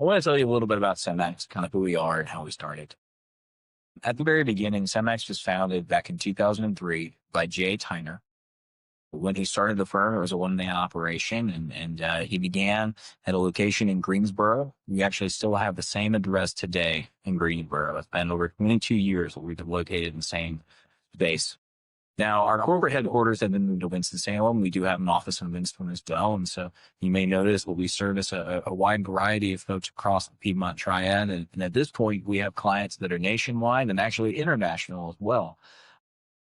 I want to tell you a little bit about Semmax, kind of who we are and how we started. At the very beginning, Semmax was founded back in 2003 by Jay Tyner. When he started the firm, it was a one-man operation, and he began at a location in Greensboro. We actually still have the same address today in Greensboro. It's been over 22 years that we've been located in the same space. Now, our corporate headquarters have been moved to Winston-Salem. We do have an office in Winston as well. And so you may notice that we service a wide variety of folks across the Piedmont Triad. And at this point, we have clients that are nationwide and actually international as well.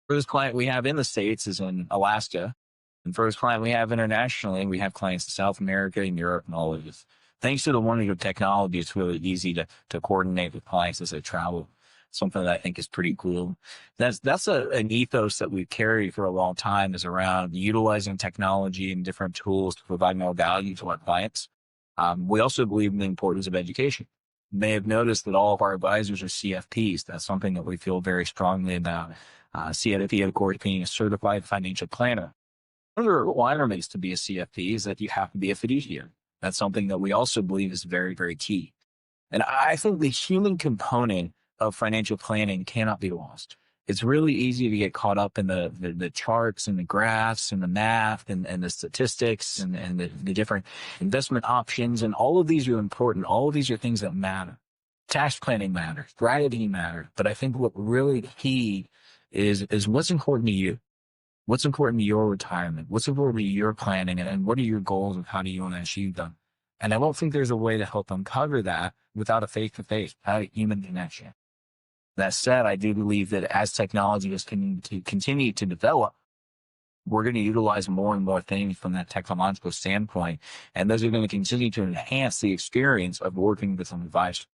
First client we have in the States is in Alaska. And first client we have internationally, we have clients in South America and Europe and all of this. Thanks to the wonders of technology, it's really easy to coordinate with clients as they travel. Something that I think is pretty cool. That's an ethos that we've carried for a long time, is around utilizing technology and different tools to provide more value to our clients. We also believe in the importance of education. You may have noticed that all of our advisors are CFPs. That's something that we feel very strongly about. CFP, of course, being a certified financial planner. One of the requirements to be a CFP is that you have to be a fiduciary. That's something that we also believe is very, very key. And I think the human component of financial planning cannot be lost. It's really easy to get caught up in the charts and the graphs and the math and the statistics and the different investment options. And all of these are important. All of these are things that matter. Tax planning matters. Strategy matters. But I think what really key is what's important to you. What's important to your retirement? What's important to your planning? And what are your goals and how do you want to achieve them? And I don't think there's a way to help uncover that without a face-to-face, without a human connection. That said, I do believe that as technology is continue to develop, we're going to utilize more and more things from that technological standpoint. And those are going to continue to enhance the experience of working with an advisor.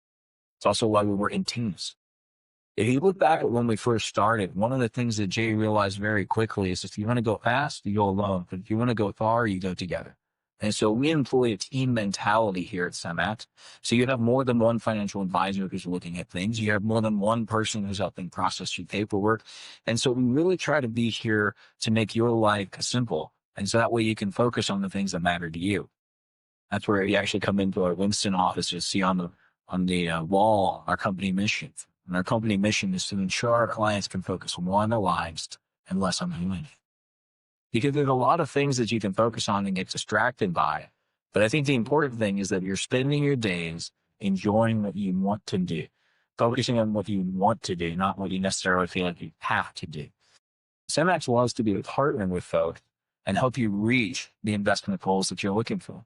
It's also why we work in teams. If you look back at when we first started, one of the things that Jay realized very quickly is if you want to go fast, you go alone. But if you want to go far, you go together. And so we employ a team mentality here at Semmax. So you have more than one financial advisor who's looking at things. You have more than one person who's helping process your paperwork. And so we really try to be here to make your life simple. And so that way you can focus on the things that matter to you. That's where you actually come into our Winston office. You'll see on the wall our company mission. And our company mission is to ensure our clients can focus more on their lives and less on their money. Because there's a lot of things that you can focus on and get distracted by. But I think the important thing is that you're spending your days enjoying what you want to do, focusing on what you want to do, not what you necessarily feel like you have to do. Semmax wants to be a partner with folks and help you reach the investment goals that you're looking for.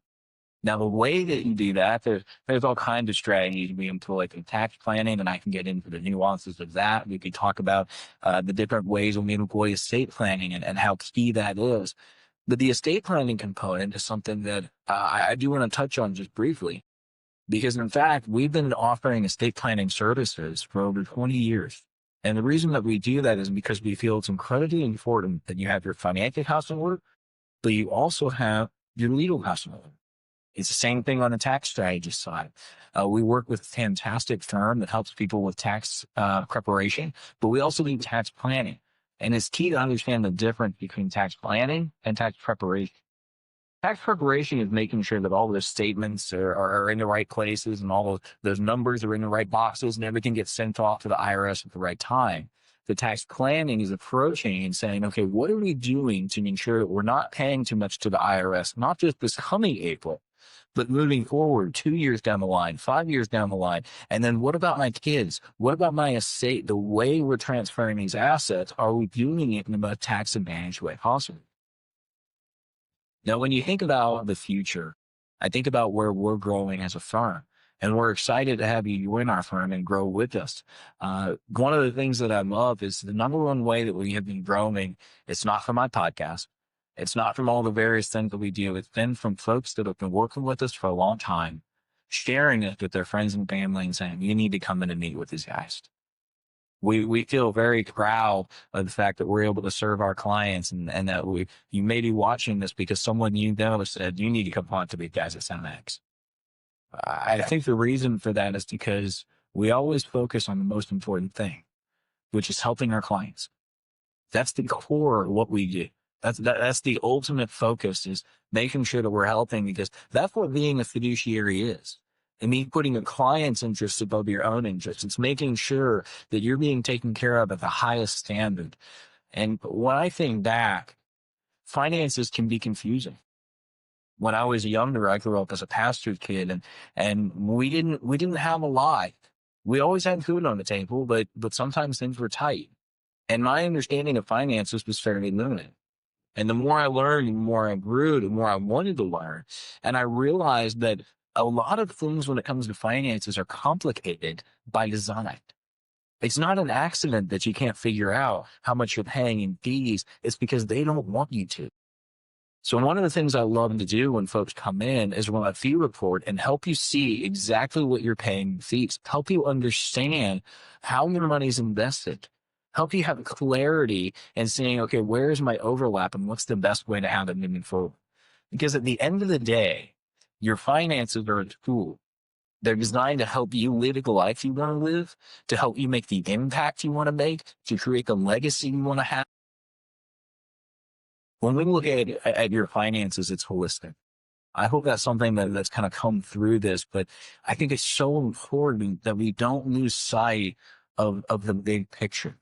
Now, the way that you do that, there's all kinds of strategies we employ, like tax planning, and I can get into the nuances of that. We could talk about the different ways we employ estate planning and how key that is. But the estate planning component is something that I do want to touch on just briefly, because in fact, we've been offering estate planning services for over 20 years. And the reason that we do that is because we feel it's incredibly important that you have your financial house in order, but you also have your legal house in order. It's the same thing on the tax strategy side. We work with a fantastic firm that helps people with tax preparation, but we also do tax planning. And it's key to understand the difference between tax planning and tax preparation. Tax preparation is making sure that all those statements are in the right places and all of those numbers are in the right boxes and everything gets sent off to the IRS at the right time. The tax planning is approaching and saying, okay, what are we doing to ensure that we're not paying too much to the IRS, not just this coming April, but moving forward 2 years down the line, 5 years down the line. And then what about my kids? What about my estate? The way we're transferring these assets, are we doing it in the most tax advantage way possible? Now, when you think about the future, I think about where we're growing as a firm. And we're excited to have you join our firm and grow with us. One of the things that I love is the number one way that we have been growing. It's not from my podcast. It's not from all the various things that we do. It's been from folks that have been working with us for a long time, sharing it with their friends and family and saying, you need to come in and meet with these guys. We feel very proud of the fact that we're able to serve our clients and that you may be watching this because someone you know said, you need to come on to these guys at Semmax. I think the reason for that is because we always focus on the most important thing, which is helping our clients. That's the core of what we do. That's the ultimate focus, is making sure that we're helping, because that's what being a fiduciary is. It means putting your client's interests above your own interests. It's making sure that you're being taken care of at the highest standard. And when I think back, finances can be confusing. When I was younger, I grew up as a pastor's kid, and we didn't have a lot. We always had food on the table, but sometimes things were tight. And my understanding of finances was fairly limited. And the more I learned, the more I grew, the more I wanted to learn. And I realized that a lot of things when it comes to finances are complicated by design. It's not an accident that you can't figure out how much you're paying in fees. It's because they don't want you to. So one of the things I love to do when folks come in is run a fee report and help you see exactly what you're paying in fees, help you understand how your money's invested, help you have clarity and saying, okay, where's my overlap and what's the best way to have it moving forward? Because at the end of the day, your finances are a tool. They're designed to help you live the life you want to live, to help you make the impact you want to make, to create the legacy you want to have. When we look at your finances, it's holistic. I hope that's something that's kind of come through this, but I think it's so important that we don't lose sight of the big picture.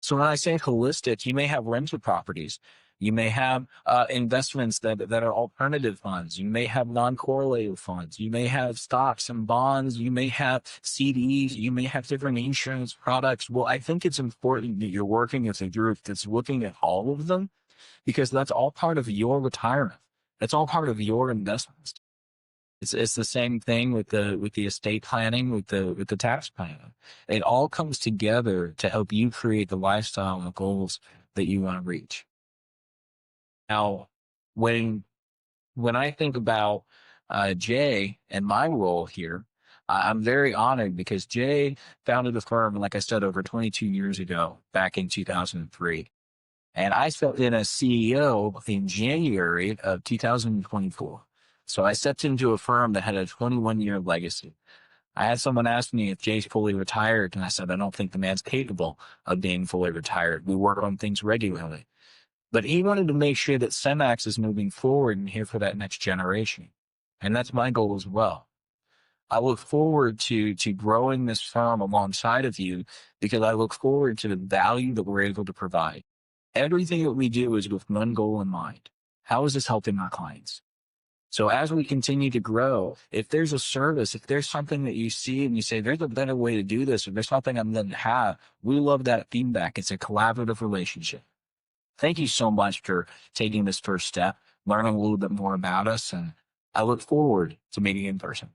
So when I say holistic, you may have rental properties. You may have investments that are alternative funds. You may have non-correlated funds. You may have stocks and bonds. You may have CDs. You may have different insurance products. Well, I think it's important that you're working as a group that's looking at all of them, because that's all part of your retirement. That's all part of your investments. It's the same thing with the estate planning, with the tax planning. It all comes together to help you create the lifestyle and the goals that you want to reach. Now, when I think about Jay and my role here, I'm very honored because Jay founded the firm, like I said, over 22 years ago, back in 2003. And I stepped in as CEO in January of 2024. So I stepped into a firm that had a 21-year legacy. I had someone ask me if Jay's fully retired, and I said, I don't think the man's capable of being fully retired. We work on things regularly. But he wanted to make sure that Semmax is moving forward and here for that next generation. And that's my goal as well. I look forward to growing this firm alongside of you, because I look forward to the value that we're able to provide. Everything that we do is with one goal in mind. How is this helping our clients? So as we continue to grow, if there's a service, if there's something that you see and you say, there's a better way to do this, or there's something I'm going to have, we love that feedback. It's a collaborative relationship. Thank you so much for taking this first step, learning a little bit more about us, and I look forward to meeting in person.